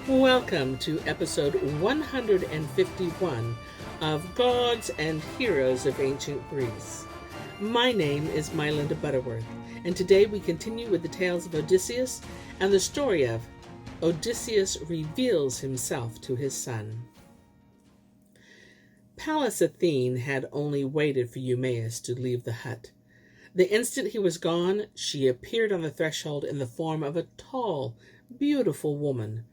Welcome to episode 151 of Gods and Heroes of Ancient Greece. My name is MyLinda Butterworth, and today we continue with the tales of Odysseus and the story of Odysseus Reveals Himself to his son. Pallas Athene had only waited for Eumaeus to leave the hut. The instant he was gone, she appeared on the threshold in the form of a tall, beautiful woman.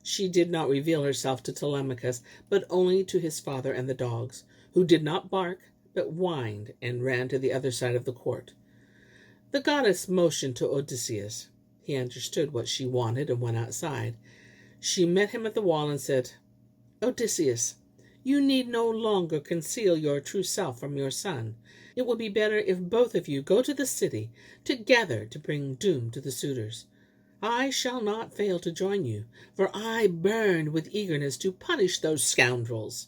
She did not reveal herself to Telemachus, but only to his father and the dogs, who did not bark, but whined and ran to the other side of the court. The goddess motioned to Odysseus. He understood what she wanted and went outside. She met him at the wall and said, "Odysseus, you need no longer conceal your true self from your son. It will be better if both of you go to the city together to bring doom to the suitors. I shall not fail to join you, for I burn with eagerness to punish those scoundrels."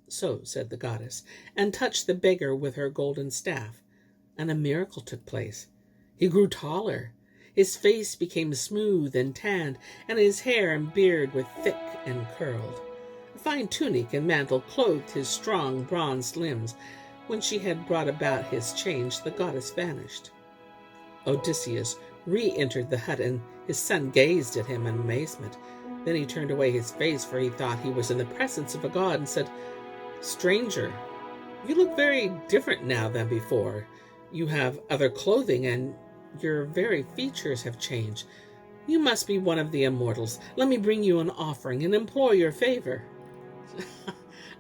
So said the goddess, and touched the beggar with her golden staff, and a miracle took place. He grew taller. His face became smooth and tanned, and his hair and beard were thick and curled. A fine tunic and mantle clothed his strong bronzed limbs. When she had brought about his change, the goddess vanished. Odysseus re-entered the hut, and his son gazed at him in amazement. Then he turned away his face, for he thought he was in the presence of a god, and said, "Stranger, you look very different now than before. You have other clothing, and your very features have changed. You must be one of the immortals. Let me bring you an offering and implore your favor."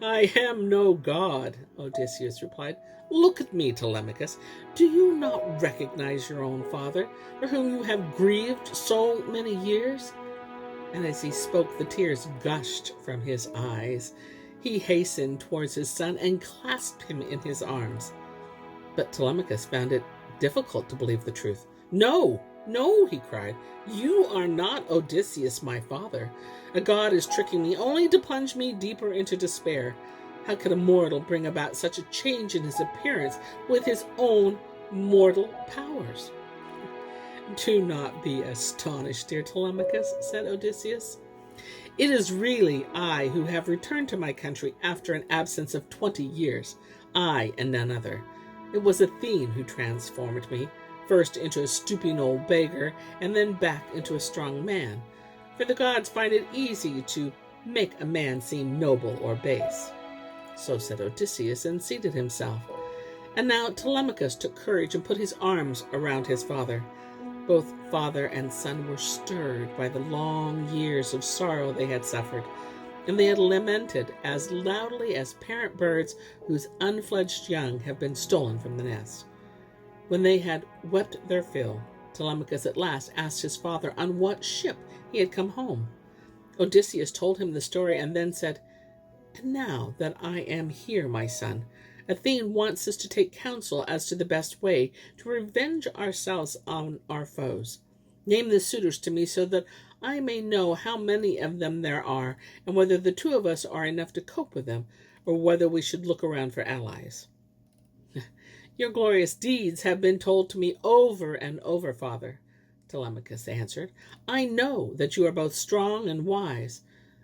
"I am no god," Odysseus replied. "Look at me, Telemachus. Do you not recognize your own father, for whom you have grieved so many years?" And as he spoke, the tears gushed from his eyes. He hastened towards his son and clasped him in his arms. But Telemachus found it difficult to believe the truth. "No, no," he cried. "You are not Odysseus, my father. A god is tricking me only to plunge me deeper into despair. How could a mortal bring about such a change in his appearance with his own mortal powers?" "Do not be astonished, dear Telemachus," said Odysseus. "It is really I who have returned to my country after an absence of 20 years. I and none other. It was Athene who transformed me, first into a stooping old beggar, and then back into a strong man. For the gods find it easy to make a man seem noble or base." So said Odysseus, and seated himself. And now Telemachus took courage and put his arms around his father. Both father and son were stirred by the long years of sorrow they had suffered, and they had lamented as loudly as parent birds whose unfledged young have been stolen from the nest. When they had wept their fill, Telemachus at last asked his father on what ship he had come home. Odysseus told him the story and then said, "And now that I am here, my son, Athene wants us to take counsel as to the best way to revenge ourselves on our foes. Name the suitors to me so that I may know how many of them there are, and whether the two of us are enough to cope with them, or whether we should look around for allies." "Your glorious deeds have been told to me over and over, father," Telemachus answered. "I know that you are both strong and wise.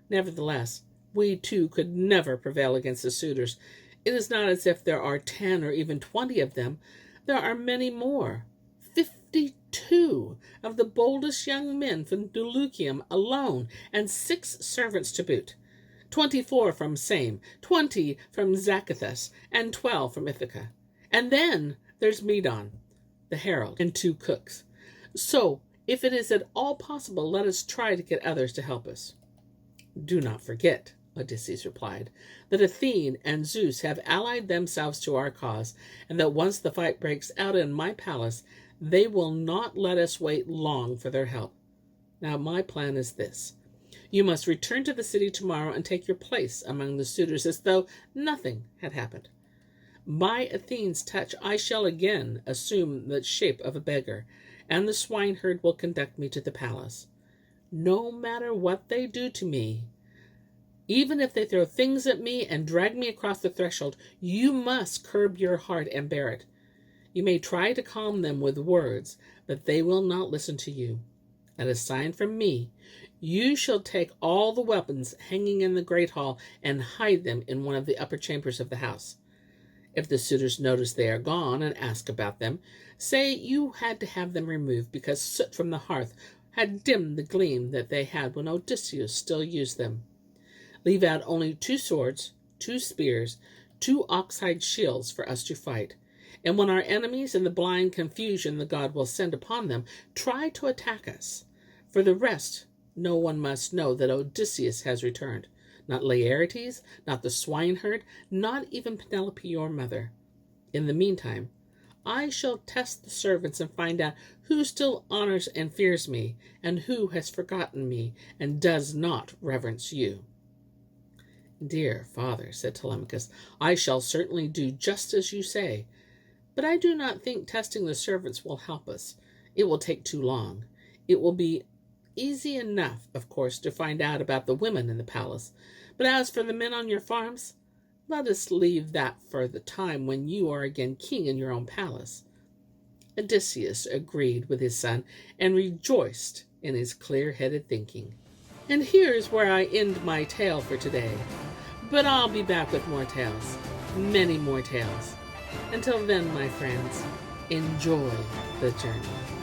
Nevertheless, we two could never prevail against the suitors. It is not as if there are 10 or even 20 of them. There are many more. 52 of the boldest young men from Dulichium alone, and 6 servants to boot. 24 from Same, 20 from Zacynthus, and 12 from Ithaca. And then there's Medon, the herald, and 2 cooks. So, if it is at all possible, let us try to get others to help us." "Do not forget," Odysseus replied, "that Athene and Zeus have allied themselves to our cause, and that once the fight breaks out in my palace, they will not let us wait long for their help. Now my plan is this. You must return to the city tomorrow and take your place among the suitors as though nothing had happened. By Athene's touch, I shall again assume the shape of a beggar, and the swineherd will conduct me to the palace. No matter what they do to me, even if they throw things at me and drag me across the threshold, you must curb your heart and bear it. You may try to calm them with words, but they will not listen to you. At a sign from me, you shall take all the weapons hanging in the great hall and hide them in one of the upper chambers of the house. If the suitors notice they are gone and ask about them, say you had to have them removed because soot from the hearth had dimmed the gleam that they had when Odysseus still used them. Leave out only 2 swords, 2 spears, 2 ox-hide shields for us to fight. And when our enemies in the blind confusion the god will send upon them, try to attack us. For the rest, no one must know that Odysseus has returned. Not Laertes, not the swineherd, not even Penelope your mother. In the meantime, I shall test the servants and find out who still honors and fears me, and who has forgotten me and does not reverence you. Dear father, said Telemachus, I shall certainly do just as you say, but I do not think testing the servants will help us. It will take too long. It will be easy enough, of course, to find out about the women in the palace, but as for the men on your farms, let us leave that for the time when you are again king in your own palace. Odysseus agreed with his son and rejoiced in his clear-headed thinking. And here's where I end my tale for today. But I'll be back with more tales, many more tales. Until then, my friends, enjoy the journey.